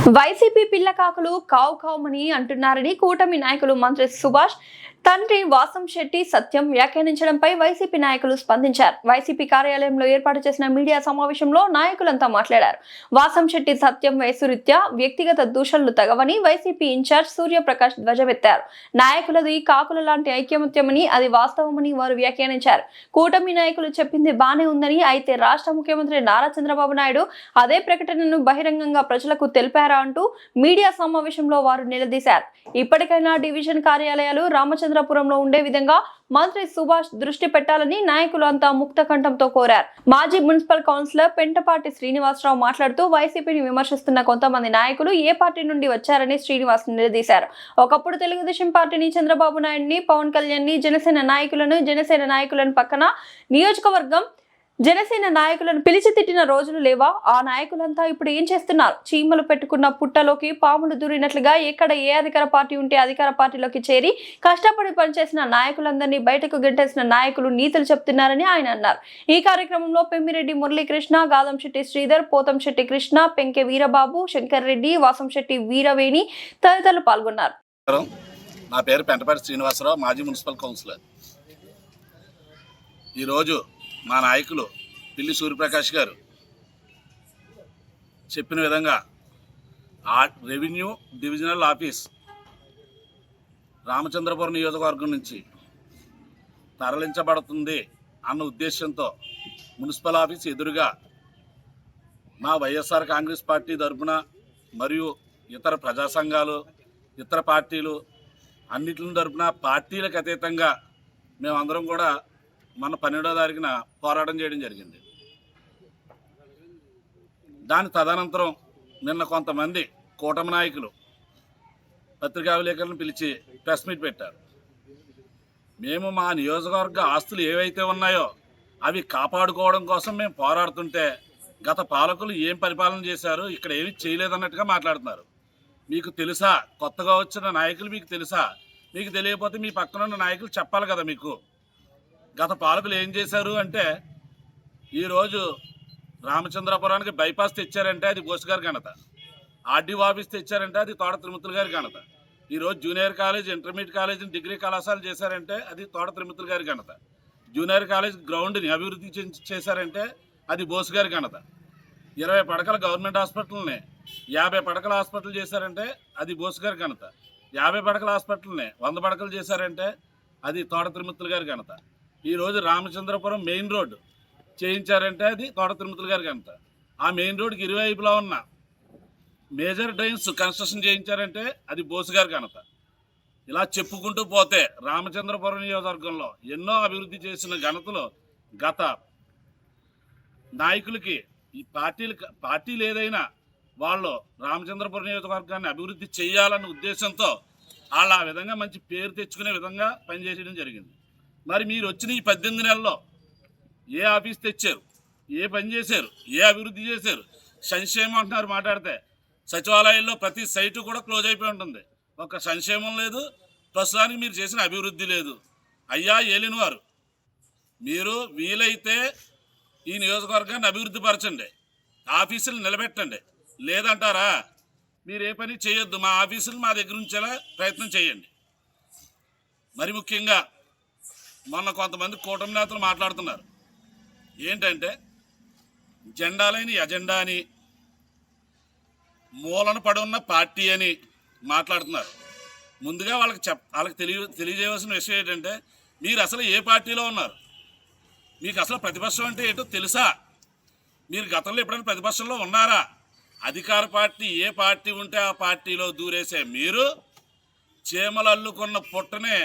YCP పిల్లకాకులు కావు కావుమని అంటున్నారని కూటమి నాయకులు మంత్రి సుభాష్ తండ్రి వాసంశెట్టి సత్యం వ్యాఖ్యానించడంపై వైసీపీ నాయకులు స్పందించారు. వైసీపీ కార్యాలయంలో ఏర్పాటు చేసిన మీడియా సమావేశంలో నాయకులంతా మాట్లాడారు. వాసంశెట్టి సత్యం వయసురీత్యా వ్యక్తిగత దూషణలు తగవని వైసీపీ ఇన్ఛార్జ్ సూర్యప్రకాష్ ధ్వజమెత్తారు. నాయకులది కాకుల లాంటి ఐక్యమత్యమని, అది వాస్తవమని వారు వ్యాఖ్యానించారు. కూటమి నాయకులు చెప్పింది బానే ఉందని, అయితే రాష్ట్ర ముఖ్యమంత్రి నారా చంద్రబాబు నాయుడు అదే ప్రకటనను బహిరంగంగా ప్రజలకు తెలిపారా అంటూ మీడియా సమావేశంలో వారు నిలదీశారు. ఇప్పటికైనా డివిజన్ కార్యాలయాలు రామచంద్రపురంలో ఉండే విధంగా మంత్రి సుభాష్ దృష్టి పెట్టాలని నాయకులు అంతా ముక్త కంఠంతో కోరారు. మాజీ మున్సిపల్ కౌన్సిలర్ పెంటపాటి శ్రీనివాసరావు మాట్లాడుతూ వైసీపీని విమర్శిస్తున్న కొంతమంది నాయకులు ఏ పార్టీ నుండి వచ్చారని శ్రీనివాస్ నిలదీశారు. ఒకప్పుడు తెలుగుదేశం పార్టీని, చంద్రబాబు నాయుడిని, పవన్ కళ్యాణ్ ని, జనసేన నాయకులను పక్కన నియోజకవర్గం జనసేన నాయకులను పిలిచి తిట్టిన రోజులు లేవా? ఆ నాయకులంతా ఇప్పుడు ఏం చేస్తున్నారు? చీమలు పెట్టుకున్న పుట్టలోకి పాములు దూరినట్లుగా ఎక్కడ ఏ అధికార పార్టీ ఉంటే అధికార పార్టీలోకి చేరి కష్టపడి పనిచేసిన నాయకులందరినీ బయటకు గెంటేసిన నాయకులు నీతులు చెప్తున్నారని ఆయన అన్నారు. ఈ కార్యక్రమంలో పెమ్మిరెడ్డి మురళీకృష్ణ, గాదంశెట్టి శ్రీధర్, పోతంశెట్టి కృష్ణ, పెంకె వీరబాబు, శంకర్ రెడ్డి, వాసంశెట్టి వీరవేణి తదితరులు పాల్గొన్నారు. నా పేరు పెంటపాటి శ్రీనివాసరావు, మాజీ మున్సిపల్ కౌన్సిలర్. ఈరోజు మా నాయకులు పిల్లి సూర్యప్రకాష్ గారు చెప్పిన విధంగా రెవెన్యూ డివిజనల్ ఆఫీస్ రామచంద్రపురం నియోజకవర్గం నుంచి తరలించబడుతుంది అన్న ఉద్దేశంతో మున్సిపల్ ఆఫీస్ ఎదురుగా మా వైఎస్ఆర్ కాంగ్రెస్ పార్టీ తరఫున మరియు ఇతర ప్రజా సంఘాలు, ఇతర పార్టీలు అన్నింటి తరఫున పార్టీలకు అతీతంగా మేమందరం కూడా మన 12వ తారీఖున పోరాటం చేయడం జరిగింది. దాని తదనంతరం నిన్న కొంతమంది కూటమి నాయకులు పత్రికా విలేకరులను పిలిచి ప్రెస్ మీట్ పెట్టారు. మేము మా నియోజకవర్గ ఆస్తులు ఏవైతే ఉన్నాయో అవి కాపాడుకోవడం కోసం మేము పోరాడుతుంటే గత పాలకులు ఏం పరిపాలన చేశారు, ఇక్కడ ఏమీ చేయలేదన్నట్టుగా మాట్లాడుతున్నారు. మీకు తెలుసా? కొత్తగా వచ్చిన నాయకులు మీకు తెలుసా? మీకు తెలియకపోతే మీ పక్కన ఉన్న నాయకులు చెప్పాలి కదా. మీకు గత పాలకులు ఏం చేశారు అంటే, ఈరోజు రామచంద్రపురానికి బైపాస్ తెచ్చారంటే అది బోస్ గారి ఘనత. ఆర్డీఓ ఆఫీస్ తెచ్చారంటే అది తోట తిరుమతులు గారి ఘనత. ఈరోజు junior college, intermediate college, degree కళాశాలలు చేశారంటే అది తోట తిరుమతులు గారి ఘనత. జూనియర్ కాలేజ్ గ్రౌండ్ని అభివృద్ధి చేశారంటే అది బోస్ గారి ఘనత. 20 పడకల గవర్నమెంట్ హాస్పిటల్ని 50 పడకల హాస్పిటల్ చేశారంటే అది బోస్ గారి ఘనత. 50 పడకల హాస్పిటల్ని 100 పడకలు చేశారంటే అది తోట తిరుమతులు గారి ఘనత. ఈరోజు రామచంద్రపురం మెయిన్ రోడ్డు చేయించారంటే అది తోట తిరుమతులు గారి ఘనత. ఆ మెయిన్ రోడ్డుకి ఇరువైపులా ఉన్న మేజర్ డ్రైన్స్ కన్స్ట్రక్షన్ చేయించారంటే అది బోస్ గారి ఘనత. ఇలా చెప్పుకుంటూ పోతే రామచంద్రపురం నియోజకవర్గంలో ఎన్నో అభివృద్ధి చేసిన ఘనతలు గత నాయకులకి, ఈ పార్టీలు ఏదైనా వాళ్ళు రామచంద్రపురం నియోజకవర్గాన్ని అభివృద్ధి చేయాలన్న ఉద్దేశంతో వాళ్ళు ఆ విధంగా మంచి పేరు తెచ్చుకునే విధంగా పనిచేయడం జరిగింది. మరి మీరు వచ్చిన ఈ 18 నెలల్లో ఏ ఆఫీస్ తెచ్చారు, ఏ పని చేశారు, ఏ అభివృద్ధి చేశారు? సంక్షేమం అంటున్నారు మాట్లాడితే, సచివాలయాల్లో ప్రతి సైటు కూడా క్లోజ్ అయిపోయి ఉంటుంది. ఒక సంక్షేమం లేదు, ప్రస్తుతానికి మీరు చేసిన అభివృద్ధి లేదు. అయ్యా ఏలినవారు, మీరు వీలైతే ఈ నియోజకవర్గాన్ని అభివృద్ధి పరచండి, ఆఫీసులు నిలబెట్టండి. లేదంటారా మీరు ఏ పని చేయొద్దు, మా ఆఫీసులు మా దగ్గర ఉంచేలా ప్రయత్నం చేయండి. మరి ముఖ్యంగా మొన్న కొంతమంది కూటమి నేతలు మాట్లాడుతున్నారు ఏంటంటే, జెండాలని ఎజెండా అని, మూలన పడి ఉన్న పార్టీ అని మాట్లాడుతున్నారు. ముందుగా వాళ్ళకి తెలియజేయవలసిన విషయం ఏంటంటే, మీరు అసలు ఏ పార్టీలో ఉన్నారు? మీకు అసలు ప్రతిపక్షం అంటే ఏంటో తెలుసా? మీరు గతంలో ఎప్పుడైనా ప్రతిపక్షంలో ఉన్నారా? అధికార పార్టీ ఏ పార్టీ ఉంటే ఆ పార్టీలో దూరేసే మీరు చీమలు అల్లుకున్న పుట్టనే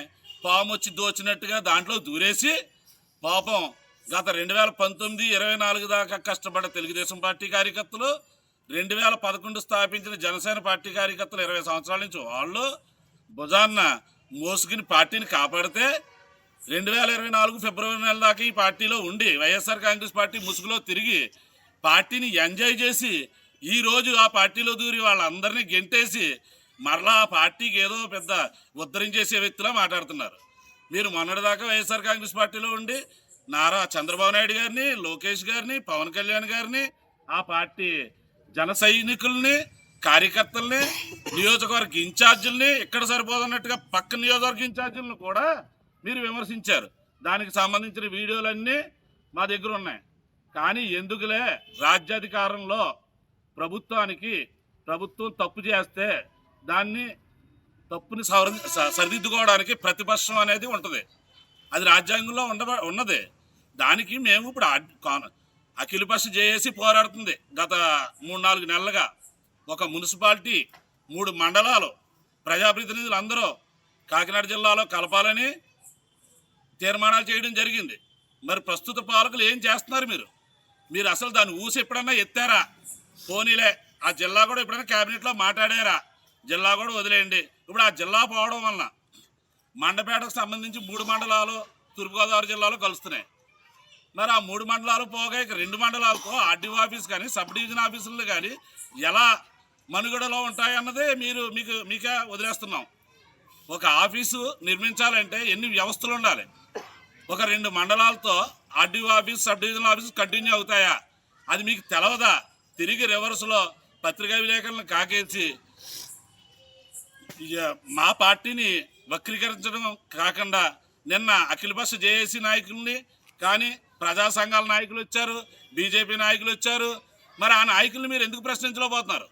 పాము వచ్చి దోచినట్టుగా దాంట్లో దూరేసి, పాపం గత 2019-24 దాకా కష్టపడ్డ తెలుగుదేశం పార్టీ కార్యకర్తలు, 2011 స్థాపించిన జనసేన పార్టీ కార్యకర్తలు 20 సంవత్సరాల నుంచి వాళ్ళు భుజాన్న మోసుకుని పార్టీని కాపాడితే, 2024 ఫిబ్రవరి నెల దాకా ఈ పార్టీలో ఉండి వైఎస్ఆర్ కాంగ్రెస్ పార్టీ ముసుగులో తిరిగి పార్టీని ఎంజాయ్ చేసి ఈరోజు ఆ పార్టీలో దూరి వాళ్ళందరినీ గెంటేసి మరలా ఆ పార్టీకి ఏదో పెద్ద ఉద్ధరించేసే వ్యక్తిలా మాట్లాడుతున్నారు. మీరు మొన్నటిదాకా వైఎస్ఆర్ కాంగ్రెస్ పార్టీలో ఉండి నారా చంద్రబాబు నాయుడు గారిని, లోకేష్ గారిని, పవన్ కళ్యాణ్ గారిని, ఆ పార్టీ జన సైనికుల్ని కార్యకర్తల్ని, నియోజకవర్గ ఇన్ఛార్జీలని, ఇక్కడ సరిపోదన్నట్టుగా పక్క నియోజకవర్గ ఇన్ఛార్జీలను కూడా మీరు విమర్శించారు. దానికి సంబంధించిన వీడియోలన్నీ మా దగ్గర ఉన్నాయి. కానీ ఎందుకులే, రాజ్యాధికారంలో ప్రభుత్వం తప్పు చేస్తే దాన్ని తప్పుని సరిదిద్దుకోవడానికి ప్రతిపక్షం అనేది ఉంటుంది. అది రాజ్యాంగంలో ఉన్నది. దానికి మేము ఇప్పుడు అఖిలపక్ష జేఏసీ పోరాడుతుంది. గత 3-4 నెలలుగా ఒక మున్సిపాలిటీ, 3 మండలాలు ప్రజాప్రతినిధులు అందరూ కాకినాడ జిల్లాలో కలపాలని తీర్మానాలు చేయడం జరిగింది. మరి ప్రస్తుత పాలకులు ఏం చేస్తున్నారు? మీరు అసలు దాన్ని ఊసి ఎప్పుడన్నా ఎత్తారా? పోనీలే, ఆ జిల్లా కూడా ఎప్పుడైనా క్యాబినెట్లో మాట్లాడారా? జిల్లా కూడా వదిలేయండి. ఇప్పుడు ఆ జిల్లా పోవడం వలన మండపేటకు సంబంధించి 3 మండలాలు తూర్పుగోదావరి జిల్లాలో కలుస్తున్నాయి. మరి ఆ 3 మండలాలు పోగా ఇక 2 మండలాలతో ఆర్డీఓ ఆఫీస్ కానీ, సబ్ డివిజన్ ఆఫీసులు కానీ ఎలా మనుగడలో ఉంటాయన్నదే మీకే వదిలేస్తున్నాం. ఒక ఆఫీసు నిర్మించాలంటే ఎన్ని వ్యవస్థలు ఉండాలి? ఒక 2 మండలాలతో RDO office, sub division office continue అవుతాయా? అది మీకు తెలవదా? తిరిగి రివర్స్లో పత్రికా విలేకరులను కాకేసి మా పార్టీని వక్రీకరించడం కాకుండా నిన్న అఖిలపక్ష జేఏసీ నాయకుల్ని కానీ, ప్రజా సంఘాల నాయకులు వచ్చారు, బీజేపీ నాయకులు వచ్చారు. మరి ఆ నాయకుల్ని మీరు ఎందుకు ప్రశ్నించలేకపోతున్నారు?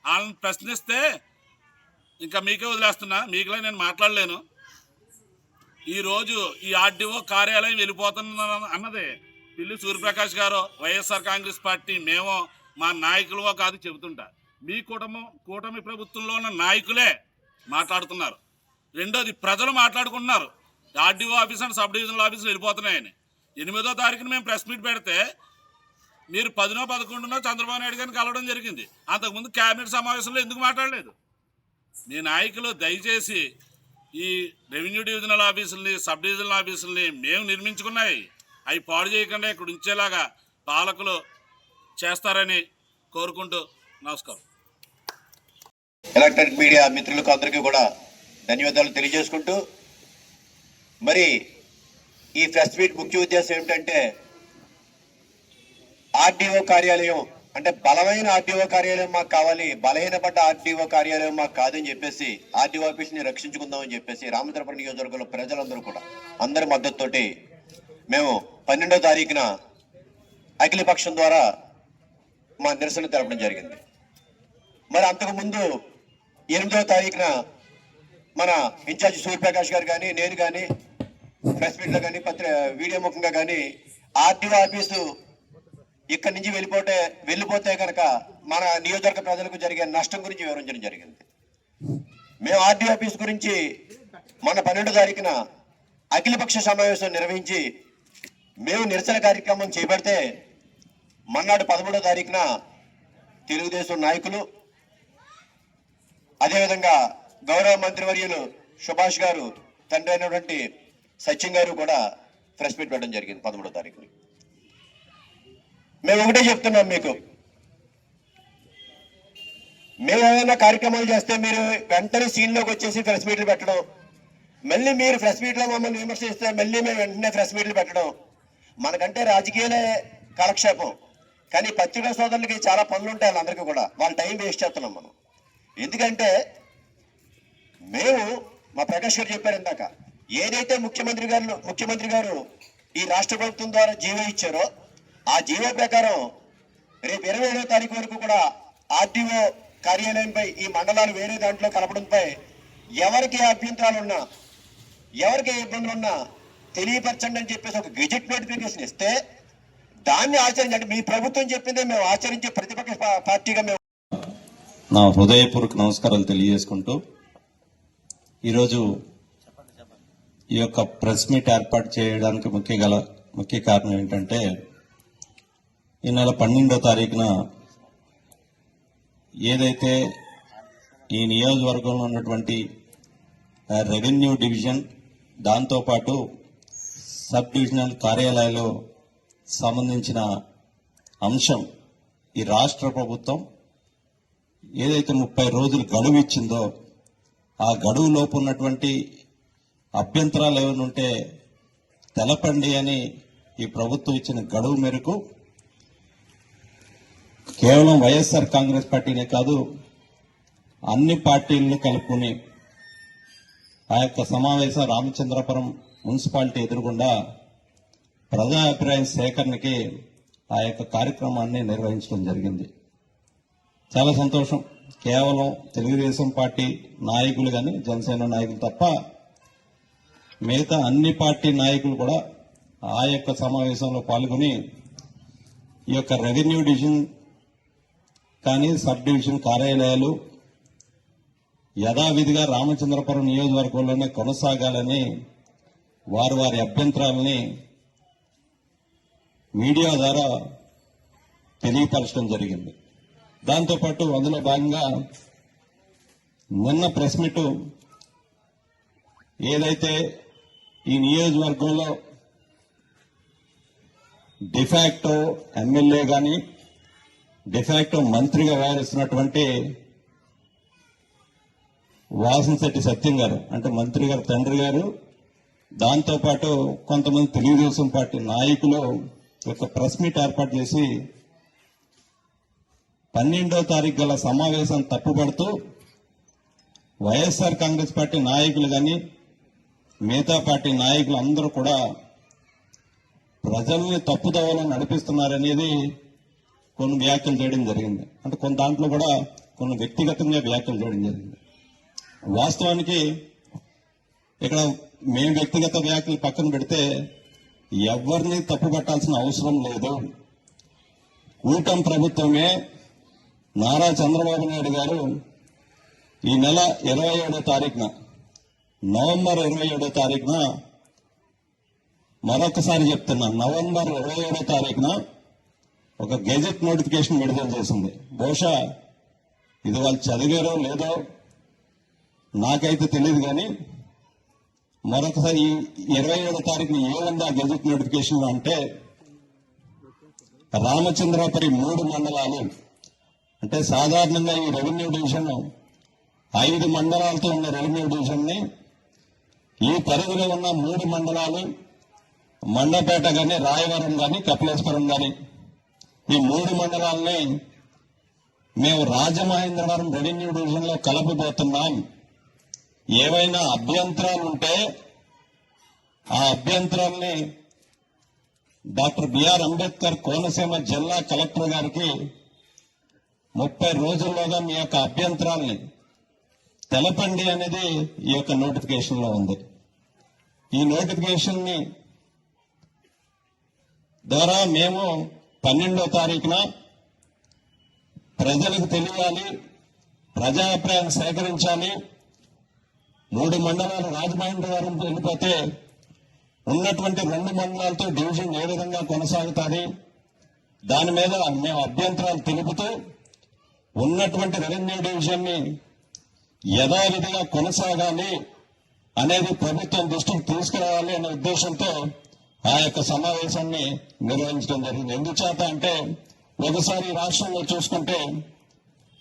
వాళ్ళని ప్రశ్నిస్తే ఇంకా మీకే వదిలేస్తున్నా, మీకులా నేను మాట్లాడలేను. ఈరోజు ఈ ఆర్డీఓ కార్యాలయం వెళ్ళిపోతున్నా అన్నది పిల్లి సూర్యప్రకాష్ గారు, వైఎస్ఆర్ కాంగ్రెస్ పార్టీ మేమో, మా నాయకులువో కాదు చెబుతుంటా. మీ కూటమి ప్రభుత్వంలో ఉన్న నాయకులే మాట్లాడుతున్నారు. రెండోది ప్రజలు మాట్లాడుకుంటున్నారు. RDO office and sub divisional ఆఫీసులు వెళ్ళిపోతున్నాయని. 8వ తారీఖున మేము ప్రెస్ మీట్ పెడితే మీరు 10నో 11నో చంద్రబాబు నాయుడు గారిని కలవడం జరిగింది. అంతకుముందు క్యాబినెట్ సమావేశంలో ఎందుకు మాట్లాడలేదు? మీ నాయకులు దయచేసి ఈ రెవెన్యూ డివిజనల్ ఆఫీసుల్ని, సబ్ డివిజనల్ ఆఫీసుల్ని మేము నిర్మించుకున్నాయి, అవి పాడు చేయకుండా ఇక్కడ ఉంచేలాగా పాలకులు చేస్తారని కోరుకుంటూ నమస్కారం. ఎలక్ట్రానిక్ మీడియా మిత్రులకు అందరికీ కూడా ధన్యవాదాలు తెలియజేసుకుంటూ, మరి ఈ ప్రెస్ మీట్ ముఖ్య ఉద్దేశం ఏమిటంటే, ఆర్డీఓ కార్యాలయం అంటే బలమైన ఆర్డీఓ కార్యాలయం మాకు కావాలి, బలహీనపడ్డ ఆర్డీఓ కార్యాలయం మాకు కాదని చెప్పేసి ఆర్డీఓ ఆఫీస్ని రక్షించుకుందామని చెప్పేసి రామచంద్రపురం నియోజకవర్గంలో ప్రజలందరూ కూడా అందరి మద్దతుతోటి మేము 12వ తారీఖున అఖిలపక్షం ద్వారా మా నిరసన తెలపడం జరిగింది. మరి అంతకుముందు 8వ తారీఖున మన ఇన్ఛార్జి సూర్యప్రకాష్ గారు కానీ, నేను కానీ ప్రెస్ మీట్లో కానీ, వీడియో ముఖంగా కానీ ఆర్డీఓ ఆఫీసు ఇక్కడి నుంచి వెళ్ళిపోతే కనుక మన నియోజకవర్గ ప్రజలకు జరిగే నష్టం గురించి వివరించడం జరిగింది. మేము ఆర్డీఓ ఆఫీస్ గురించి మన 12వ తారీఖున అఖిలపక్ష సమావేశం నిర్వహించి మేము నిరసన కార్యక్రమం చేపడితే, మన్నాడు 13వ తారీఖున తెలుగుదేశం నాయకులు, అదేవిధంగా గౌరవ మంత్రివర్యులు సుభాష్ గారు తండ్రి అయినటువంటి సత్యం గారు కూడా ప్రెస్ మీట్ పెట్టడం జరిగింది 13వ తారీఖుని. మేము ఒకటే చెప్తున్నాం మీకు, మేము ఏదైనా కార్యక్రమాలు చేస్తే మీరు వెంటనే సీన్లోకి వచ్చేసి ప్రెస్ మీట్లు పెట్టడం, మళ్ళీ మీరు ప్రెస్ మీట్లో మమ్మల్ని విమర్శిస్తే మళ్ళీ మేము వెంటనే ప్రెస్ మీట్లు పెట్టడం, మనకంటే రాజకీయాలే కాలక్షేపం. కానీ పత్రికా సోదరులకి చాలా పనులు ఉంటాయి, వాళ్ళందరికీ కూడా వాళ్ళ టైం వేస్ట్ చేస్తున్నాం మనం. ఎందుకంటే మేము, మా ప్రకాష్ గారు చెప్పారు ఇందాక, ఏదైతే ముఖ్యమంత్రి గారు ఈ రాష్ట్ర ప్రభుత్వం ద్వారా జీవో ఇచ్చారో ఆ జీవో ప్రకారం రేపు 27వ తారీఖు వరకు కూడా ఆర్డీఓ కార్యాలయంపై ఈ మండలాలు వేరే దాంట్లో కలపడంపై ఎవరికి అభ్యంతరాలున్నా, ఎవరికి ఇబ్బందులు ఉన్నా తెలియపరచండి అని చెప్పేసి ఒక గెజెట్ నోటిఫికేషన్ ఇస్తే దాన్ని ఆచరించండి. మీ ప్రభుత్వం చెప్పిందే మేము ఆచరించే ప్రతిపక్ష పార్టీగా మేము నా హృదయపూర్వక నమస్కారాలు తెలియజేసుకుంటూ, ఈరోజు ఈ యొక్క ప్రెస్ మీట్ ఏర్పాటు చేయడానికి ముఖ్య కారణం ఏంటంటే, ఈ నెల 12వ తారీఖున ఏదైతే ఈ నియోజకవర్గంలో ఉన్నటువంటి రెవెన్యూ డివిజన్, దాంతోపాటు సబ్ డివిజనల్ కార్యాలయాలు సంబంధించిన అంశం ఈ రాష్ట్ర ప్రభుత్వం ఏదైతే 30 రోజులు గడువు ఇచ్చిందో, ఆ గడువు లోపు ఉన్నటువంటి అభ్యంతరాలు ఏమైనా ఉంటే తెలపండి అని ఈ ప్రభుత్వం ఇచ్చిన గడువు మేరకు కేవలం వైఎస్ఆర్ కాంగ్రెస్ పార్టీనే కాదు, అన్ని పార్టీలను కలుపుకుని ఆ యొక్క సమావేశం రామచంద్రపురం మున్సిపాలిటీ ఎదురుగుండా ప్రజా అభిప్రాయ సేకరణకి ఆ యొక్క కార్యక్రమాన్ని నిర్వహించడం జరిగింది. చాలా సంతోషం. కేవలం తెలుగుదేశం పార్టీ నాయకులు కానీ జనసేన నాయకులు తప్ప మిగతా అన్ని పార్టీ నాయకులు కూడా ఆ యొక్క సమావేశంలో పాల్గొని ఈ యొక్క రెవెన్యూ డివిజన్ కానీ సబ్ డివిజన్ కార్యాలయాలు యథావిధిగా రామచంద్రపురం నియోజకవర్గంలోనే కొనసాగాలని వారి అభ్యంతరాలని మీడియా ద్వారా తెలియపరచడం జరిగింది. దాంతోపాటు అందులో భాగంగా నిన్న ప్రెస్ మీట్ ఏదైతే ఈ నియోజకవర్గంలో డిఫాక్టో ఎమ్మెల్యే కానీ డిఫాక్టో మంత్రిగా వ్యవహరిస్తున్నటువంటి వాసంశెట్టి సత్యం గారు, అంటే మంత్రి గారు తండ్రి గారు, దాంతోపాటు కొంతమంది తెలుగుదేశం పార్టీ నాయకులు ఒక ప్రెస్ మీట్ ఏర్పాటు చేసి 12వ తారీఖు గల సమావేశం తప్పుపడుతూ వైఎస్ఆర్ కాంగ్రెస్ పార్టీ నాయకులు కానీ మిగతా పార్టీ నాయకులు అందరూ కూడా ప్రజల్ని తప్పుదోవలో నడిపిస్తున్నారనేది కొన్ని వ్యాఖ్యలు చేయడం జరిగింది. అంటే కొన్ని దాంట్లో కూడా కొన్ని వ్యక్తిగతంగా వ్యాఖ్యలు చేయడం జరిగింది. వాస్తవానికి ఇక్కడ మేము వ్యక్తిగత వ్యాఖ్యలు పక్కన పెడితే ఎవరిని తప్పు పట్టాల్సిన అవసరం లేదు. కూటమి ప్రభుత్వమే నారా చంద్రబాబు నాయుడు గారు ఈ నెల 27వ తారీఖున నవంబర్ 27వ తారీఖున మరొకసారి చెప్తున్నా, నవంబర్ 27వ తారీఖున ఒక గెజెట్ నోటిఫికేషన్ విడుదల చేసింది. బహుశా ఇది వాళ్ళు చదివారో లేదో నాకైతే తెలియదు, కానీ మరొకసారి 27వ తారీఖున ఏముంది ఆ గెజెట్ నోటిఫికేషన్ అంటే రామచంద్రపురం 3 మండలాలు, అంటే సాధారణంగా ఈ రెవెన్యూ డివిజన్ 5 మండలాలతో ఉన్న రెవెన్యూ డివిజన్ ని ఈ పరిధిలో ఉన్న 3 మండలాలు మండపేట గాని, రాయవరం గాని, కపిలేశ్వరం గాని, ఈ 3 మండలాలని మేము రాజమహేంద్రవరం రెవెన్యూ డివిజన్ లో కలపబోతున్నాం. ఏవైనా అభ్యంతరాలు ఉంటే ఆ అభ్యంతరాల్ని డాక్టర్ బిఆర్ అంబేద్కర్ కోనసీమ జిల్లా కలెక్టర్ గారికి 30 రోజుల్లోగా మీ యొక్క అభ్యంతరాల్ని తెలపండి అనేది ఈ యొక్క నోటిఫికేషన్ లో ఉంది. ఈ నోటిఫికేషన్ ని ద్వారా మేము 12వ తారీఖున ప్రజలకు తెలియాలి, ప్రజాభిప్రాయం సేకరించాలి. 3 మండలాలు రాజమహేంద్రవరం వెళ్ళిపోతే ఉన్నటువంటి 2 మండలాలతో డివిజన్ ఏ విధంగా కొనసాగుతుంది, దాని మీద మేము అభ్యంతరాలు తెలుపుతూ ఉన్నటువంటి రెవెన్యూ డివిజన్ ని యథావిధిగా కొనసాగాలి అనేది ప్రభుత్వం దృష్టికి తీసుకురావాలి అనే ఉద్దేశంతో ఆ యొక్క సమావేశాన్ని నిర్వహించడం జరిగింది. ఎందుచేత అంటే ఒకసారి రాష్ట్రంలో చూసుకుంటే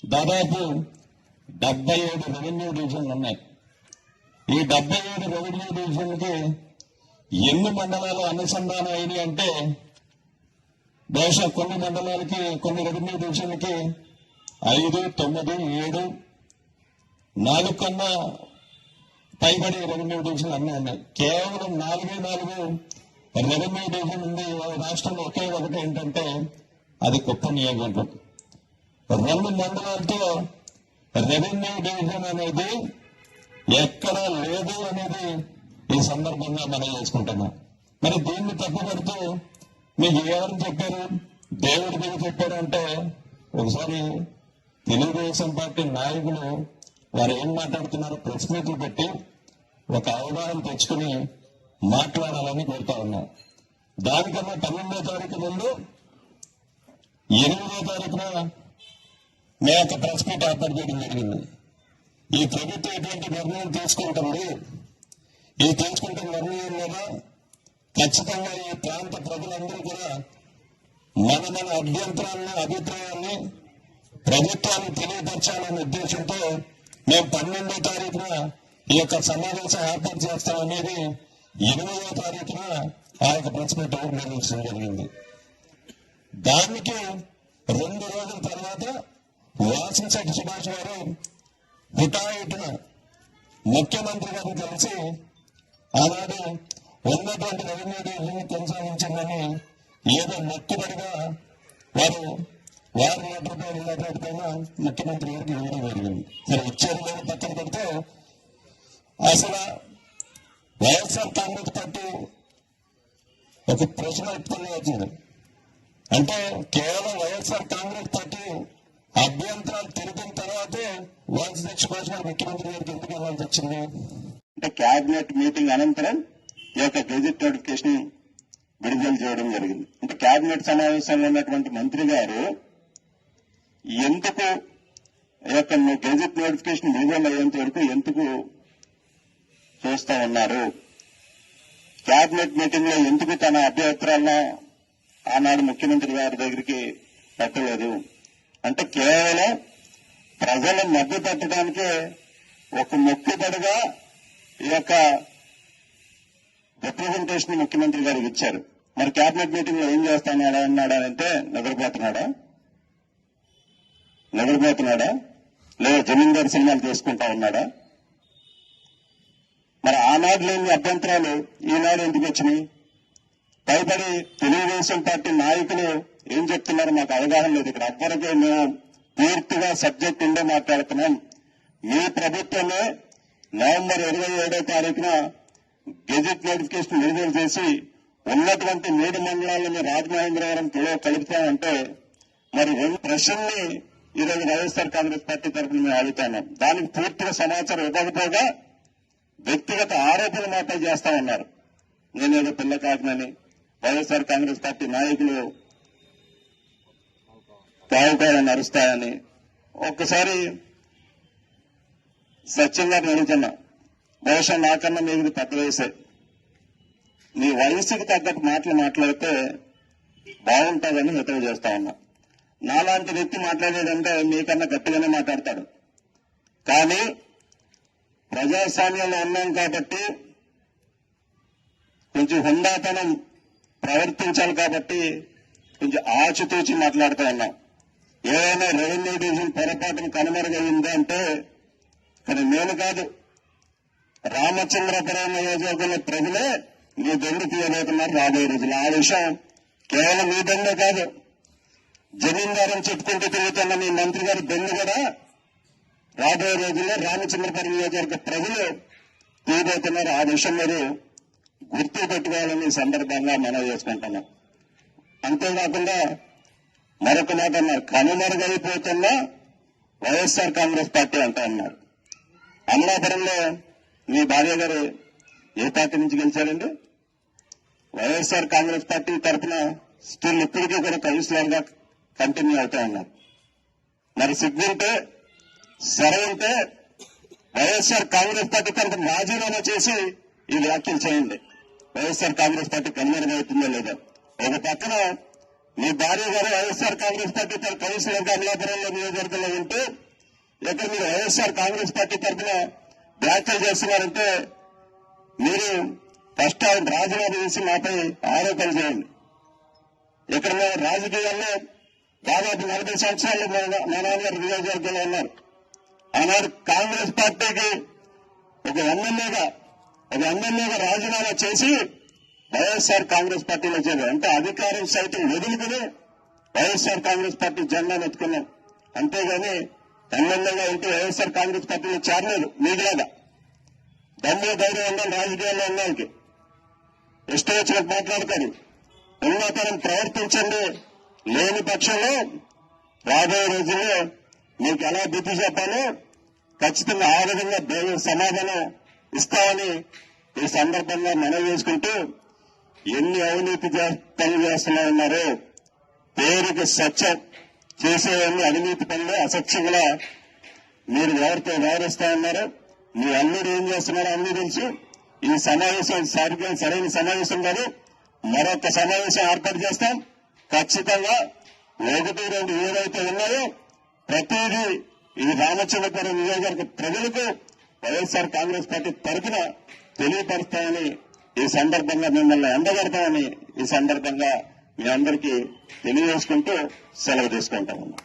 దాదాపు 77 రెవెన్యూ డివిజన్లు ఉన్నాయి. ఈ 77 రెవెన్యూ డివిజన్కి ఎన్ని మండలాలు అనుసంధానం అయినాయి అంటే బహుశా కొన్ని మండలాలకి, కొన్ని రెవెన్యూ డివిజన్లకి 5, 9, 7, 4 కన్నా పైబడి రెవెన్యూ డివిజన్లు అన్నీ ఉన్నాయి. కేవలం 4 రెవెన్యూ డివిజన్ ఉంది రాష్ట్రంలో. ఒకే ఒకటి ఏంటంటే అది కుప్పం నియోజకవర్గం. 2 మండలాలతో రెవెన్యూ డివిజన్ అనేది ఎక్కడా లేదు అనేది ఈ సందర్భంగా మనం చేసుకుంటున్నాం. మరి దీన్ని తప్పుపడుతూ మీకు ఎవరు చెప్పారు, దేవుడి మీద చెప్పారు అంటే ఒకసారి తెలుగుదేశం పార్టీ నాయకులు వారు ఏం మాట్లాడుతున్నారో ప్రెస్ మీట్లు పెట్టి ఒక అవగాహన తెచ్చుకుని మాట్లాడాలని కోరుతా ఉన్నారు. దానికన్నా 12వ తారీఖు ముందు 8వ తారీఖున మేము ఒక ప్రెస్ మీట్ ఏర్పాటు చేయడం జరిగింది. ఈ ప్రభుత్వం ఎటువంటి నిర్ణయం తీసుకుంటుంది, ఈ తీసుకుంటున్న నిర్ణయం మీద ఖచ్చితంగా ఈ ప్రాంత ప్రజలందరూ కూడా మన అభ్యంతరాలను, అభిప్రాయాన్ని ప్రభుత్వాన్ని తెలియపరచాలనే ఉద్దేశంతో మేము 12వ తారీఖున ఈ యొక్క సమావేశం ఏర్పాటు చేస్తామనేది 8వ తారీఖున ఆ యొక్క ప్రెస్ మీట్ నిర్వహించడం జరిగింది. దానికి 2 రోజుల తర్వాత వాసంశెట్టి సుభాష్ గారు హుటాహుటిన ముఖ్యమంత్రి గారిని కలిసి ఆనాడు ఉన్నటువంటి రెవెన్యూ డివిజన్ కొనసాగించిందని ఏదో మొక్కుబడిగా వారు ₹1,00,000 మాట్లాడిపోయినా ముఖ్యమంత్రి గారికి ఇవ్వడం జరిగింది. సరే ఇచ్చేది లేదు పక్కన పెడితే అసలు వైఎస్ఆర్ కాంగ్రెస్ పార్టీ ఒక ప్రశ్న అవుతుంది. అంటే కేవలం వైఎస్ఆర్ కాంగ్రెస్ పార్టీ అభ్యంతరాలు తెలిపిన తర్వాతే వాసంశెట్టి సుభాష్ గారు ముఖ్యమంత్రి గారికి ఎందుకు ఇవ్వాల్సి వచ్చింది? అంటే క్యాబినెట్ మీటింగ్ అనంతరం ఈ యొక్క గెజిట్ నోటిఫికేషన్ విడుదల చేయడం జరిగింది. అంటే క్యాబినెట్ సమావేశంలో ఉన్నటువంటి మంత్రి గారు ఎందుకు ఈ యొక్క గెజిట్ నోటిఫికేషన్ విడుదల అయ్యేంత వరకు ఎందుకు చూస్తా ఉన్నారు? క్యాబినెట్ మీటింగ్ లో ఎందుకు తన అభ్యంతరాలను ఆనాడు ముఖ్యమంత్రి గారి దగ్గరికి పెట్టలేదు? అంటే కేవలం ప్రజల మధ్య పెట్టడానికే ఒక మొక్కుబడిగా ఈ యొక్క రిప్రజెంటేషన్ ముఖ్యమంత్రి గారికి ఇచ్చారు. మరి క్యాబినెట్ మీటింగ్ లో ఏం చేస్తాడా అన్నాడా అంటే నిద్రపోతున్నాడా లేదా జమీందారు సినిమాలు చేసుకుంటా ఉన్నాడా? మరి ఆనాడు లేని అభ్యంతరాలు ఈనాడు ఎందుకు వచ్చినాయి? భయపడి తెలుగుదేశం పార్టీ నాయకులు ఏం చెప్తున్నారో మాకు అవగాహన లేదు. ఇక్కడ అప్పటికే మేము పూర్తిగా సబ్జెక్ట్ ఉండే మాట్లాడుతున్నాం. మీ ప్రభుత్వమే నవంబర్ 27వ తారీఖున గెజిట్ నోటిఫికేషన్ విడుదల చేసి ఉన్నటువంటి 3 మండలాలను రాజమహేంద్రవరం కలుపుతామంటే మరి 2 ప్రశ్నల్ని ఈరోజు వైఎస్ఆర్ కాంగ్రెస్ పార్టీ తరఫున మేము అడుగుతున్నాం. దానికి పూర్తిగా సమాచారం ఇవ్వకపోగా వ్యక్తిగత ఆరోపణలు మాత్రం చేస్తా ఉన్నారు. నేనేదో పిల్ల కాకునని వైఎస్ఆర్ కాంగ్రెస్ పార్టీ నాయకులు తాగుతారని అరుస్తాయని. ఒక్కసారి సత్యం గారిని అడుగుతున్నా, బహుశా నాకన్నా మీకు పెద్ద వయసే, నీ వయసుకి తగ్గట్టు మాటలు మాట్లాడితే బాగుంటుందని హితవు చేస్తా ఉన్నా. నాలాంటి వ్యక్తి మాట్లాడేదంటే మీకన్నా గట్టిగానే మాట్లాడతాడు. కానీ ప్రజాస్వామ్యంలో ఉన్నాం కాబట్టి కొంచెం హుందాతనం ప్రవర్తించాలి కాబట్టి కొంచెం ఆచితూచి మాట్లాడుతూ ఉన్నాం. ఏదైనా రెవెన్యూ డివిజన్ పొరపాటును కనుమరుగైంది అంటే ఇక్కడ నేను కాదు, రామచంద్రపురం నియోజకవర్గంలో ప్రజలే మీ దొంగ తీయబోతున్నారు రాబోయే రోజులు. ఆ విషయం కేవలం మీ దొంగ కాదు, జమీందారం చెప్పుకుంటూ తిరుగుతున్న మీ మంత్రి గారి దొంగ కూడా రాబోయే రోజుల్లో రామచంద్రపురం నియోజకవర్గ ప్రజలు తీయబోతున్నారు. ఆ విషయం మీరు గుర్తు పెట్టుకోవాలని సందర్భంగా మనవి చేసుకుంటున్నాం. అంతేకాకుండా మరొక మాట అన్నారు, కనుమరుగైపోతున్న వైఎస్ఆర్ కాంగ్రెస్ పార్టీ అంటా ఉన్నారు. అమలాపురంలో మీ భార్య గారు ఏ పార్టీ నుంచి గెలిచారండి? వైఎస్ఆర్ కాంగ్రెస్ పార్టీ తరఫున స్టిల్ ఇప్పటికీ కూడా కౌన్సిలర్ గా కంటిన్యూ అవుతా ఉన్నారు. మరి సిగ్గుంటే సరైతే వైఎస్ఆర్ కాంగ్రెస్ పార్టీ తరఫున రాజీనామా చేసి ఈ వ్యాఖ్యలు చేయండి. వైఎస్ఆర్ కాంగ్రెస్ పార్టీ కనుమరుగవుతుందో లేదో. ఒక పక్కన మీ భార్య గారు వైఎస్ఆర్ కాంగ్రెస్ పార్టీ కౌన్సిలర్ గా అమలాపురంలో నియోజకవర్గంలో ఉంటూ ఇక్కడ మీరు వైఎస్ఆర్ కాంగ్రెస్ పార్టీ తరఫున వ్యాఖ్యలు చేస్తున్నారంటే మీరు ఫస్ట్ రాజీనామా చేసి మాపై ఆరోపణలు చేయండి. ఇక్కడ మేము రాజకీయాల్లో దాదాపు 40 సంవత్సరాలు మా నాన్నగారు నియోజకవర్గంలో ఉన్నారు. ఆనాడు కాంగ్రెస్ పార్టీకి ఒక ఎమ్మెల్యేగా రాజీనామా చేసి వైఎస్ఆర్ కాంగ్రెస్ పార్టీలో చేరారు. అంటే అధికారం సైతం వదులుకుని వైఎస్ఆర్ కాంగ్రెస్ పార్టీ జెండాను ఎత్తుకున్నాం. అంతేగాని ఎమ్మెల్యేగా ఉంటే వైఎస్ఆర్ కాంగ్రెస్ పార్టీలో చేరలేదు. మీకులాగా దమ్ము ధైర్యం ఉండాలి రాజకీయాల్లో ఉన్నవాళ్ళకి. ఇష్టం వచ్చినట్టు మాట్లాడతారు, ఉన్నతనం ప్రవర్తించండి. లేని పక్షంలో రాబోయే రోజుల్లో మీకు ఎలా బుద్ధి చెప్పాలో ఖచ్చితంగా ఆ విధంగా దేవుడి సమాధానం ఇస్తామని ఈ సందర్భంగా మనవి చేసుకుంటూ, ఎన్ని అవినీతి పనులు చేస్తున్నా ఉన్నారో, పేరుకి సత్యం చేసేవన్నీ అవినీతి పనులు అసత్యంగా మీరు ఎవరితో వ్యవహరిస్తా ఉన్నారో, మీ అల్లుడు ఏం చేస్తున్నారో అన్ని తెలుసు. ఈ సమావేశం సరైన సమావేశం కాదు, మరొక సమావేశం ఏర్పాటు చేస్తాం. ఖచ్చితంగా 1, 2 ఏదైతే ఉన్నాయో ప్రతిదీ ఈ రామచంద్రపురం నియోజకవర్గ ప్రజలకు వైఎస్ఆర్ కాంగ్రెస్ పార్టీ తరఫున తెలియపరుస్తామని ఈ సందర్భంగా మిమ్మల్ని అందగడతామని ఈ సందర్భంగా మీ అందరికీ తెలియజేసుకుంటూ సెలవు తీసుకుంటా ఉన్నాం.